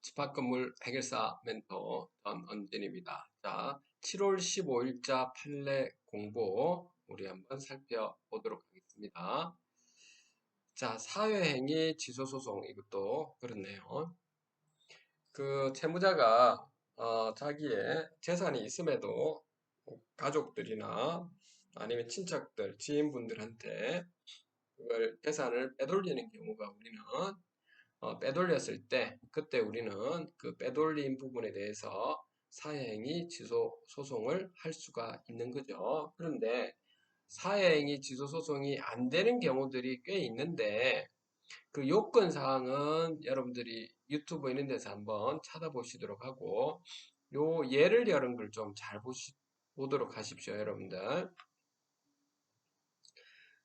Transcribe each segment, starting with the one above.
집합건물 해결사 멘토 전언진입니다. 자, 7월 15일자 판례 공부 우리 한번 살펴보도록 하겠습니다. 자, 사회행위 취소소송 이것도 그렇네요. 그 채무자가 자기의 재산이 있음에도 가족들이나 아니면 친척들, 지인분들한테 그걸 재산을 빼돌리는 경우가 우리는 빼돌렸을 때 그때 우리는 그 빼돌린 부분에 대해서 사회행위 취소 소송을 할 수가 있는 거죠. 그런데 사회행위 취소 소송이 안 되는 경우들이 꽤 있는데 그 요건 사항은 여러분들이 유튜브 있는 데서 한번 찾아보시도록 하고 요 예를 여는 걸 좀 잘 보도록 하십시오, 여러분들.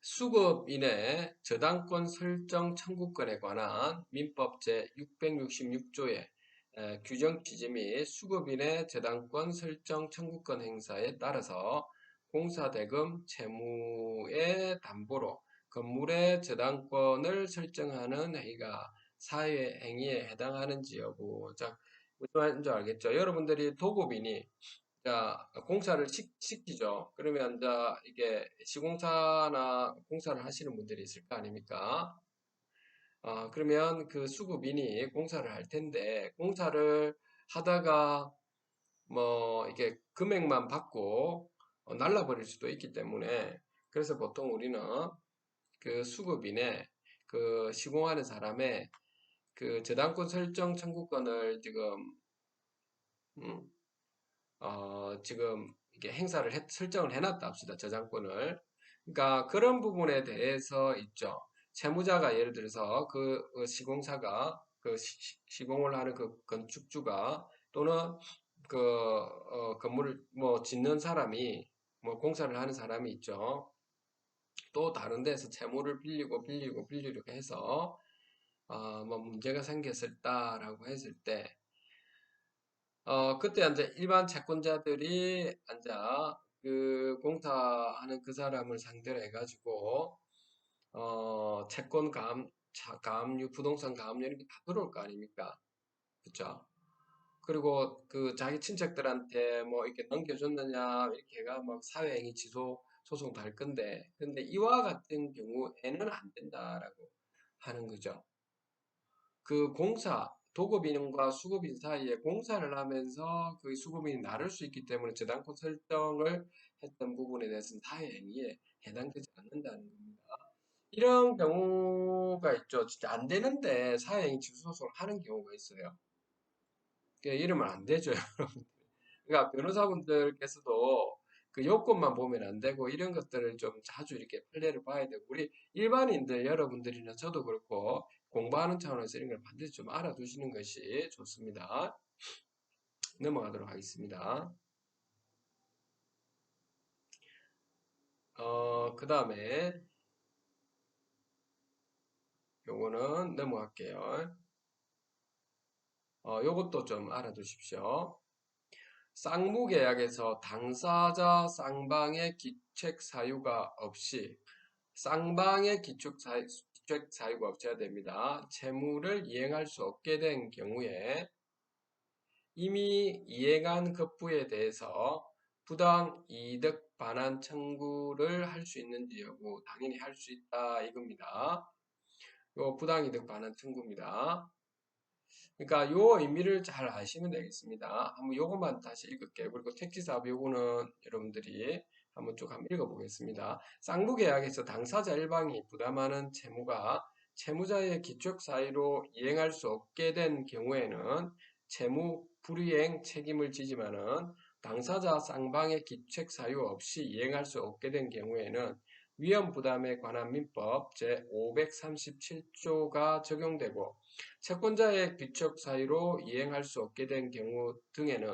수급인의 저당권 설정 청구권에 관한 민법 제666조의 규정 취지 및 수급인의 저당권 설정 청구권 행사에 따라서 공사대금 채무의 담보로 건물의 저당권을 설정하는 행위가 사회행위에 해당하는지 여부. 자, 무슨 말인지 알겠죠? 여러분들이 도급인이 자, 공사를 시키죠. 그러면, 자, 이게 시공사나 공사를 하시는 분들이 있을 거 아닙니까? 그러면 그 수급인이 공사를 할 텐데, 공사를 하다가, 뭐, 이게 금액만 받고, 날라버릴 수도 있기 때문에, 그래서 보통 우리는 그 수급인의 그 시공하는 사람의 그 저당권 설정 청구권을 지금, 음, 지금 이게 행사를 설정을 해놨다 합시다. 저작권을. 그러니까 그런 부분에 대해서 있죠. 채무자가 예를 들어서 그 시공사가 그 시공을 하는 그 건축주가 또는 그 건물을 뭐 짓는 사람이 뭐 공사를 하는 사람이 있죠. 또 다른 데서 채무를 빌리고 해서 뭐 문제가 생겼을다라고 했을 때 그때 이제 일반 채권자들이 이제 그 공사하는 그 사람을 상대로 해가지고 채권 가압류, 부동산 가압류 이렇게 다 들어올 거 아닙니까? 그쵸? 그리고 그 자기 친척들한테 뭐 이렇게 넘겨줬느냐 이렇게 해가 막 사회행위 취소 소송도 할 건데 근데 이와 같은 경우에는 안 된다라고 하는 거죠. 그 공사, 도급인과 수급인 사이에 공사를 하면서 그 수급인이 나를 수 있기 때문에 저당권 설정을 했던 부분에 대해서는 사회행위에 해당되지 않는다는 겁니다. 이런 경우가 있죠. 진짜 안 되는데 사회행위 취소소송을 하는 경우가 있어요. 이러면 안 되죠, 여러분. 그러니까 변호사분들께서도 그 요건만 보면 안 되고 이런 것들을 좀 자주 이렇게 판례를 봐야 되고 우리 일반인들 여러분들이나 저도 그렇고 공부하는 차원에서 이런 걸 반드시 좀 알아두시는 것이 좋습니다. 넘어가도록 하겠습니다. 그 다음에 요거는 넘어갈게요. 요것도 좀 알아두십시오. 쌍무계약에서 당사자 쌍방의 기책 사유가 없이 쌍방의 기축 사유가 없어야 됩니다. 채무를 이행할 수 없게 된 경우에 이미 이행한 급부에 대해서 부당 이득 반환 청구를 할 수 있는지 여부 당연히 할 수 있다 이겁니다. 요 부당 이득 반환 청구입니다. 그러니까 요 의미를 잘 아시면 되겠습니다. 한번 요것만 다시 읽을게요. 그리고 택지사업 요거는 여러분들이 한번 쭉 한번 읽어보겠습니다. 쌍무계약에서 당사자 일방이 부담하는 채무가 채무자의 기축 사유로 이행할 수 없게 된 경우에는 채무 불이행 책임을 지지만은 당사자 쌍방의 기책 사유 없이 이행할 수 없게 된 경우에는 위험 부담에 관한 민법 제537조가 적용되고 채권자의 귀척 사유로 이행할 수 없게 된 경우 등에는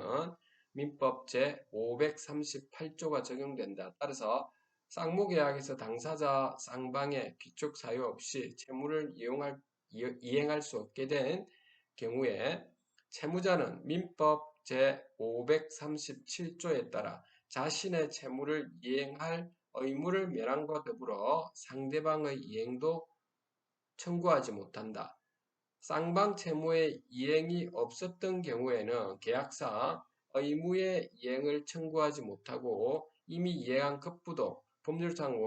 민법 제538조가 적용된다. 따라서 쌍무계약에서 당사자 쌍방의 귀척 사유 없이 채무를 이행할 수 없게 된 경우에 채무자는 민법 제537조에 따라 자신의 채무를 이행할 의무를 면함과 더불어 상대방의 이행도 청구하지 못한다. 쌍방 채무의 이행이 없었던 경우에는 계약상 의무의 이행을 청구하지 못하고 이미 이행한 급부도 법률상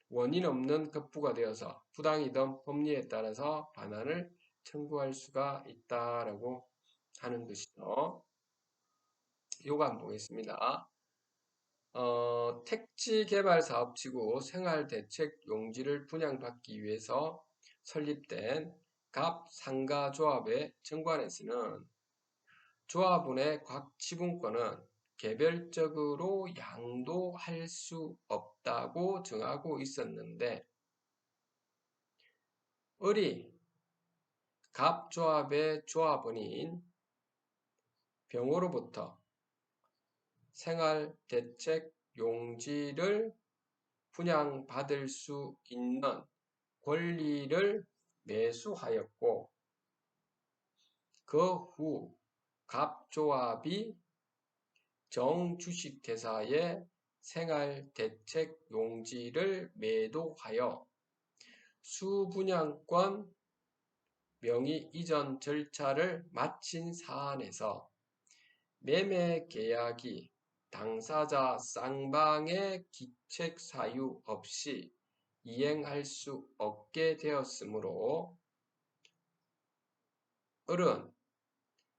원인 없는 급부가 되어서 부당이든 법리에 따라서 반환을 청구할 수가 있다라고 하는 것이죠. 요거 한번 보겠습니다. 택지개발사업지구 생활대책용지를 분양받기 위해서 설립된 갑상가조합의 정관에서는 조합원의 각 지분권은 개별적으로 양도할 수 없다고 정하고 있었는데 을이 갑조합의 조합원인 병호로부터 생활대책용지를 분양받을 수 있는 권리를 매수하였고 그 후 갑조합이 정주식회사에 생활대책용지를 매도하여 수분양권 명의 이전 절차를 마친 사안에서 매매계약이 당사자 쌍방의 기책 사유 없이 이행할 수 없게 되었으므로 을은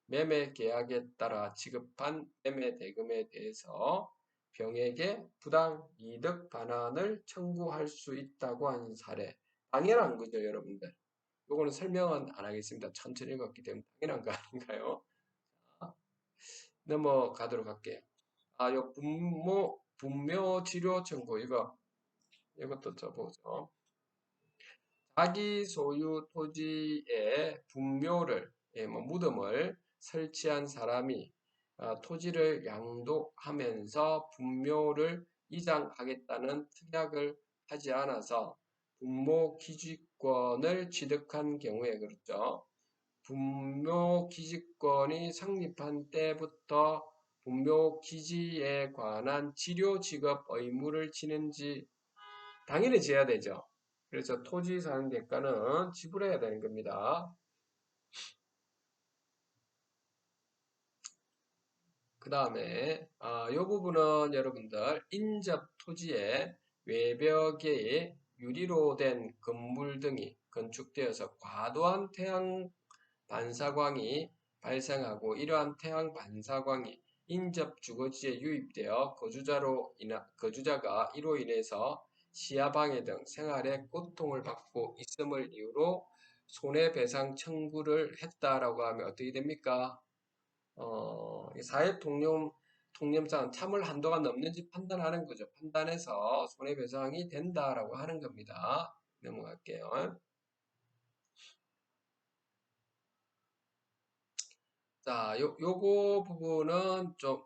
매매계약에 따라 지급한 매매대금에 대해서 병에게 부당 이득 반환을 청구할 수 있다고 하는 사례. 당연한 거죠, 여러분들. 요거는 설명은 안 하겠습니다. 천천히 읽었기 때문에 당연한 거 아닌가요? 넘어가도록 할게요. 요 분묘 치료 청구 이것도 써보죠. 자기 소유 토지에 분묘를 무덤을 설치한 사람이 토지를 양도하면서 분묘를 이장하겠다는 특약을 하지 않아서 분묘 기지권을 취득한 경우에 그렇죠. 분묘 기지권이 성립한 때부터 분묘 기지에 관한 지료 지급 의무를 지는지 당연히 지어야 되죠. 그래서 토지 사용 대가는 지불해야 되는 겁니다. 그 다음에 이 부분은 여러분들 인접 토지의 외벽에 유리로 된 건물 등이 건축되어서 과도한 태양 반사광이 발생하고 이러한 태양 반사광이 인접 주거지에 유입되어 거주자가 이로 인해서 시야방해 등 생활에 고통을 받고 있음을 이유로 손해배상 청구를 했다라고 하면 어떻게 됩니까? 사회통념상 참을 한도가 넘는지 판단하는 거죠. 판단해서 손해배상이 된다라고 하는 겁니다. 넘어갈게요. 자, 요거 부분은 좀,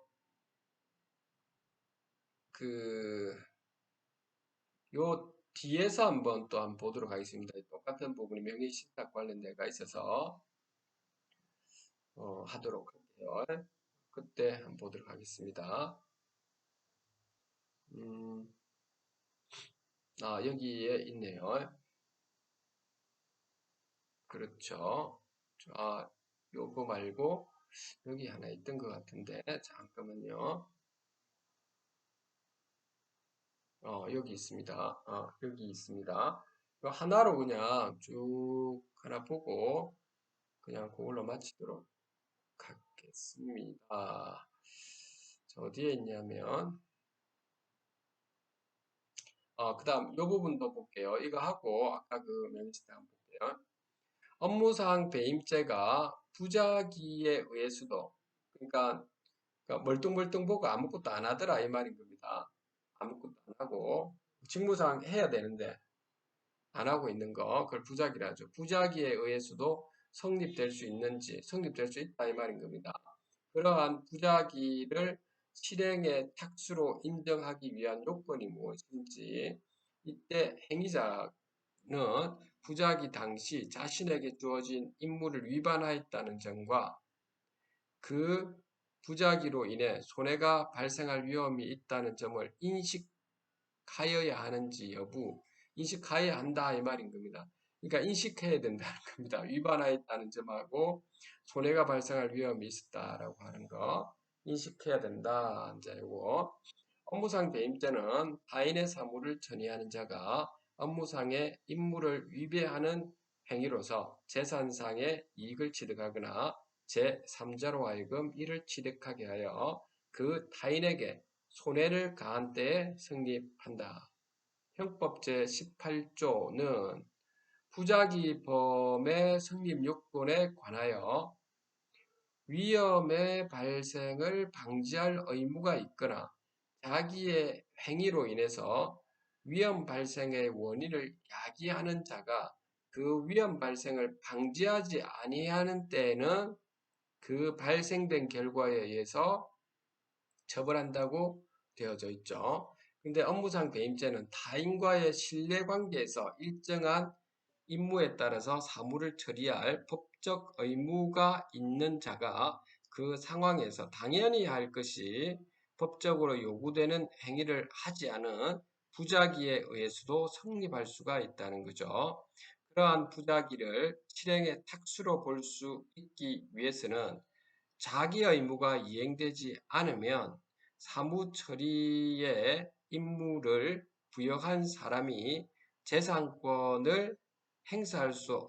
요 뒤에서 한번 또 한번 보도록 하겠습니다. 똑같은 부분이 명의신탁 관련돼가 있어서, 하도록 할게요. 그때 한번 보도록 하겠습니다. 여기에 있네요. 그렇죠. 요거 말고, 여기 하나 있던 것 같은데, 잠깐만요. 여기 있습니다. 여기 있습니다. 이거 하나로 그냥 쭉 하나 보고, 그냥 그걸로 마치도록 하겠습니다. 자, 어디에 있냐면, 그 다음, 이 부분도 볼게요. 이거 하고, 아까 그 명시대 한번 볼게요. 업무상 배임죄가 부작위에 의해서도, 그러니까 멀뚱멀뚱 보고 아무것도 안 하더라, 이 말인 겁니다. 아무것도 안 하고, 직무상 해야 되는데, 안 하고 있는 거, 그걸 부작위라 하죠. 부작위에 의해서도 성립될 수 있는지, 성립될 수 있다, 이 말인 겁니다. 그러한 부작위를 실행의 탁수로 인정하기 위한 요건이 무엇인지, 이때 행위자는 부작위 당시 자신에게 주어진 임무를 위반하였다는 점과 그 부작위로 인해 손해가 발생할 위험이 있다는 점을 인식하여야 하는지 여부, 인식하여야 한다 이 말인 겁니다. 그러니까 인식해야 된다는 겁니다. 위반하였다는 점하고 손해가 발생할 위험이 있었다라고 하는 거 인식해야 된다. 이제 이거 업무상 배임죄는 타인의 사무를 전이하는 자가 업무상의 임무를 위배하는 행위로서 재산상의 이익을 취득하거나 제3자로 하여금 이를 취득하게 하여 그 타인에게 손해를 가한 때에 성립한다. 형법 제18조는 부작위범의 성립 요건에 관하여 위험의 발생을 방지할 의무가 있거나 자기의 행위로 인해서 위험 발생의 원인을 야기하는 자가 그 위험 발생을 방지하지 아니하는 때에는 그 발생된 결과에 의해서 처벌한다고 되어져 있죠. 근데 업무상 배임죄는 타인과의 신뢰관계에서 일정한 임무에 따라서 사무를 처리할 법적 의무가 있는 자가 그 상황에서 당연히 할 것이 법적으로 요구되는 행위를 하지 않은 부작위에 의해서도 성립할 수가 있다는 거죠. 그러한 부작위를 실행의 탁수로 볼 수 있기 위해서는 자기 의무가 이행되지 않으면 사무 처리의 임무를 부여한 사람이 재산권을 행사할 수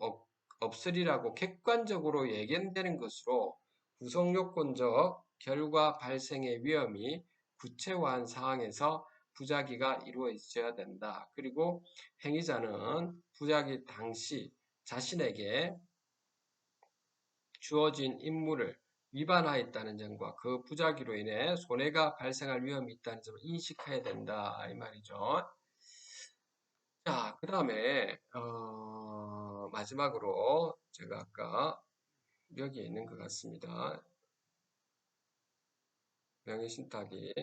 없으리라고 객관적으로 예견되는 것으로 구성요건적 결과 발생의 위험이 구체화한 상황에서 부작위가 이루어져야 된다. 그리고 행위자는 부작위 당시 자신에게 주어진 임무를 위반하였다는 점과 그 부작위로 인해 손해가 발생할 위험이 있다는 점을 인식해야 된다. 이 말이죠. 자, 그 다음에 마지막으로 제가 아까 여기에 있는 것 같습니다. 명의신탁이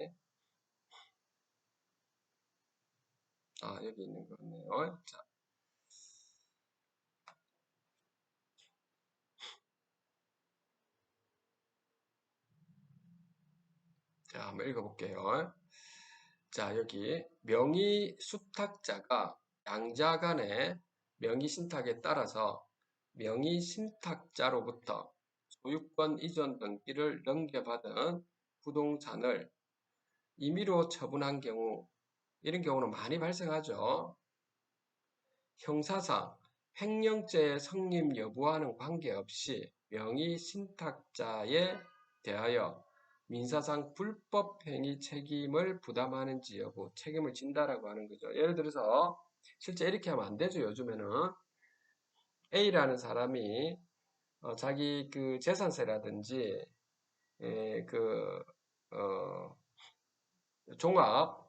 여기 있는 것 같네요. 자, 한번 읽어볼게요. 자, 여기 명의수탁자가 양자 간의 명의신탁에 따라서 명의신탁자로부터 소유권 이전 등기를 넘겨받은 부동산을 임의로 처분한 경우, 이런 경우는 많이 발생하죠. 형사상 횡령죄의 성립 여부와는 관계없이 명의신탁자에 대하여 민사상 불법행위 책임을 부담하는지 여부, 책임을 진다라고 하는 거죠. 예를 들어서 실제 이렇게 하면 안 되죠. 요즘에는 A라는 사람이 자기 그 재산세라든지 그 종합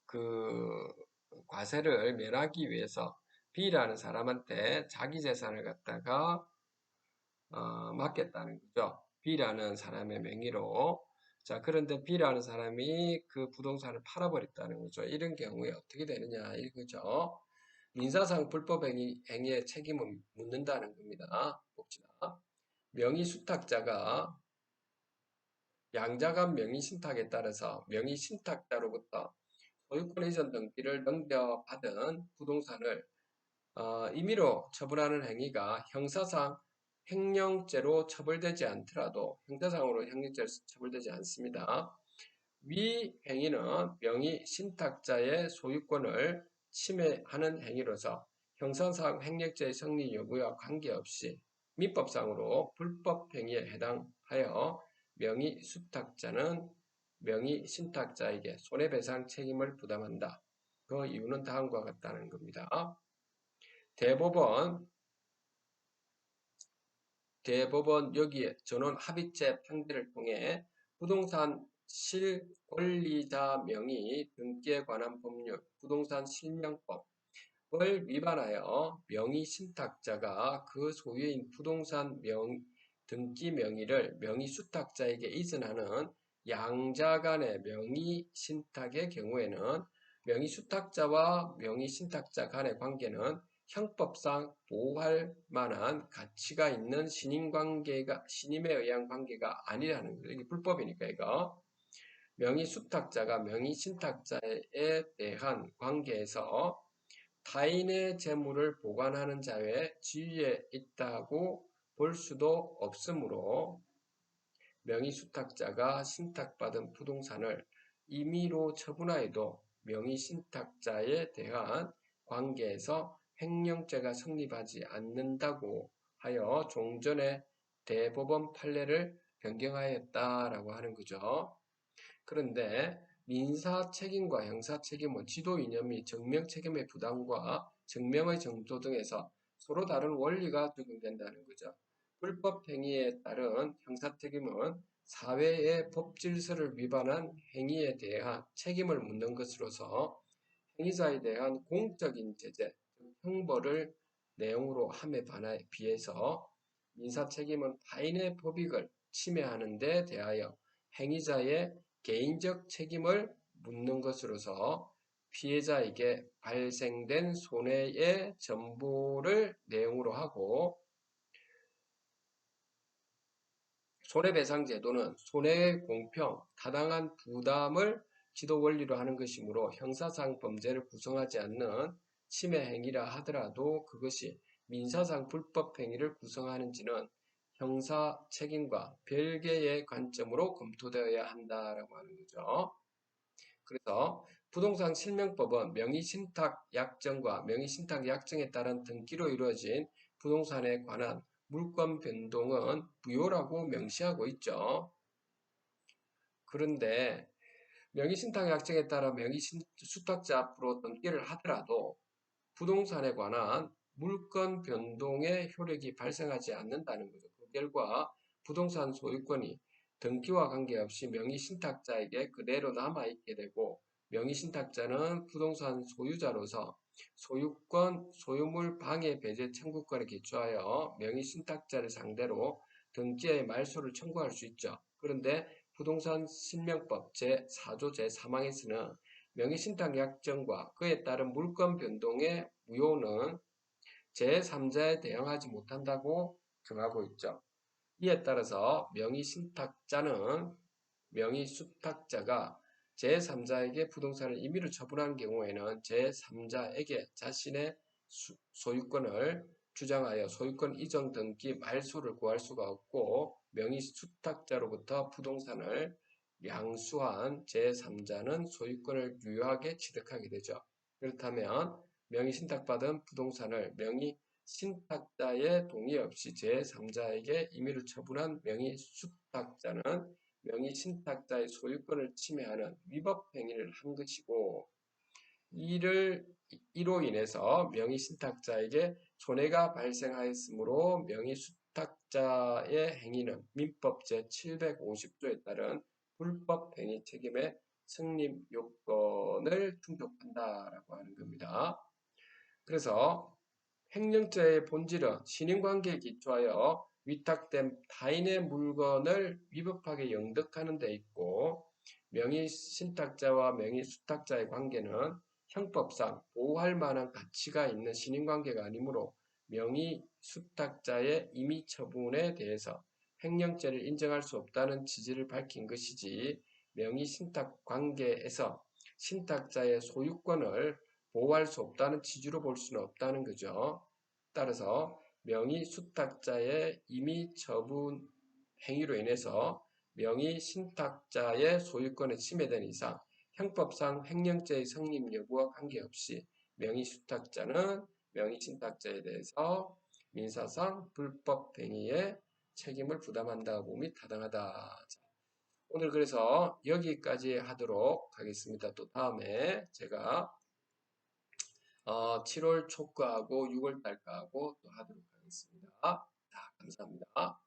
그 과세를 면하기 위해서 B라는 사람한테 자기 재산을 갖다가 맡겼다는 거죠. B라는 사람의 명의로. 자, 그런데 B라는 사람이 그 부동산을 팔아버렸다는 거죠. 이런 경우에 어떻게 되느냐 이거죠. 민사상 불법행위의 책임을 묻는다는 겁니다. 봅시다. 명의수탁자가 양자간 명의신탁에 따라서 명의신탁자로부터 소유권 이전 등기를 넘겨받은 부동산을 임의로 처분하는 행위가 형사상 횡령죄로 처벌되지 않더라도 형사상으로 횡령죄로 처벌되지 않습니다. 위 행위는 명의 신탁자의 소유권을 침해하는 행위로서 형사상 횡령죄의 성립 여부와 관계없이 민법상으로 불법 행위에 해당하여 명의 수탁자는 명의 신탁자에게 손해배상 책임을 부담한다. 그 이유는 다음과 같다는 겁니다. 대법원 여기에 전원 합의체 판결을 통해 부동산 실권리자 명의 등기에 관한 법률, 부동산 실명법을 위반하여 명의 신탁자가 그 소유인 부동산 등기 명의를 명의 수탁자에게 이전하는 양자 간의 명의 신탁의 경우에는 명의 수탁자와 명의 신탁자 간의 관계는 형법상 보호할 만한 가치가 있는 신임에 의한 관계가 아니라는 거죠. 이게 불법이니까 이거. 명의 수탁자가 명의 신탁자에 대한 관계에서 타인의 재물을 보관하는 자의 지위에 있다고 볼 수도 없으므로 명의수탁자가 신탁받은 부동산을 임의로 처분하여도 명의신탁자에 대한 관계에서 횡령죄가 성립하지 않는다고 하여 종전의 대법원 판례를 변경하였다라고 하는 거죠. 그런데 민사 책임과 형사 책임은 지도 이념이 증명 책임의 부담과 증명의 정도 등에서 서로 다른 원리가 적용된다는 거죠. 불법 행위에 따른 형사 책임은 사회의 법 질서를 위반한 행위에 대한 책임을 묻는 것으로서 행위자에 대한 공적인 제재, 형벌을 내용으로 함에 비해서 민사 책임은 타인의 법익을 침해하는 데 대하여 행위자의 개인적 책임을 묻는 것으로서 피해자에게 발생된 손해의 전부를 내용으로 하고 손해배상제도는 손해의 공평, 타당한 부담을 지도 원리로 하는 것이므로 형사상 범죄를 구성하지 않는 침해 행위라 하더라도 그것이 민사상 불법 행위를 구성하는지는 형사 책임과 별개의 관점으로 검토되어야 한다라고 하는 거죠. 그래서 부동산 실명법은 명의신탁 약정과 명의신탁 약정에 따른 등기로 이루어진 부동산에 관한 물권 변동은 무효라고 명시하고 있죠. 그런데 명의신탁 약정에 따라 명의수탁자 앞으로 등기를 하더라도 부동산에 관한 물권 변동의 효력이 발생하지 않는다는 거죠. 그 결과 부동산 소유권이 등기와 관계없이 명의신탁자에게 그대로 남아있게 되고 명의신탁자는 부동산 소유자로서 소유권, 소유물 방해 배제 청구권에 기초하여 명의신탁자를 상대로 등기의 말소를 청구할 수 있죠. 그런데 부동산 실명법 제4조 제3항에서는 명의신탁 약정과 그에 따른 물권 변동의 무효는 제3자에 대응하지 못한다고 정하고 있죠. 이에 따라서 명의수탁자가 제3자에게 부동산을 임의로 처분한 경우에는 제3자에게 자신의 소유권을 주장하여 소유권 이전 등기 말소를 구할 수가 없고 명의수탁자로부터 부동산을 양수한 제3자는 소유권을 유효하게 취득하게 되죠. 그렇다면 명의신탁받은 부동산을 명의신탁자의 동의 없이 제3자에게 임의로 처분한 명의수탁자는 명의신탁자의 소유권을 침해하는 위법 행위를 한 것이고 이로 인해서 명의신탁자에게 손해가 발생하였으므로 명의수탁자의 행위는 민법 제750조에 따른 불법 행위 책임의 성립 요건을 충족한다라고 하는 겁니다. 그래서 횡령죄의 본질은 신인관계에 기초하여 위탁된 타인의 물건을 위법하게 영득하는 데 있고 명의신탁자와 명의수탁자의 관계는 형법상 보호할 만한 가치가 있는 신인관계가 아니므로 명의수탁자의 임의처분에 대해서 횡령죄를 인정할 수 없다는 취지를 밝힌 것이지 명의신탁 관계에서 신탁자의 소유권을 보호할 수 없다는 취지로 볼 수는 없다는 거죠. 따라서 명의수탁자의 임의처분 행위로 인해서 명의신탁자의 소유권이 침해된 이상 형법상 횡령죄의 성립 여부와 관계없이 명의수탁자는 명의신탁자에 대해서 민사상 불법 행위의 책임을 부담한다 봄이 타당하다. 오늘 그래서 여기까지 하도록 하겠습니다. 또 다음에 제가 7월 초과하고 6월 달까하고 또 하도록 하겠습니다. 자, 감사합니다.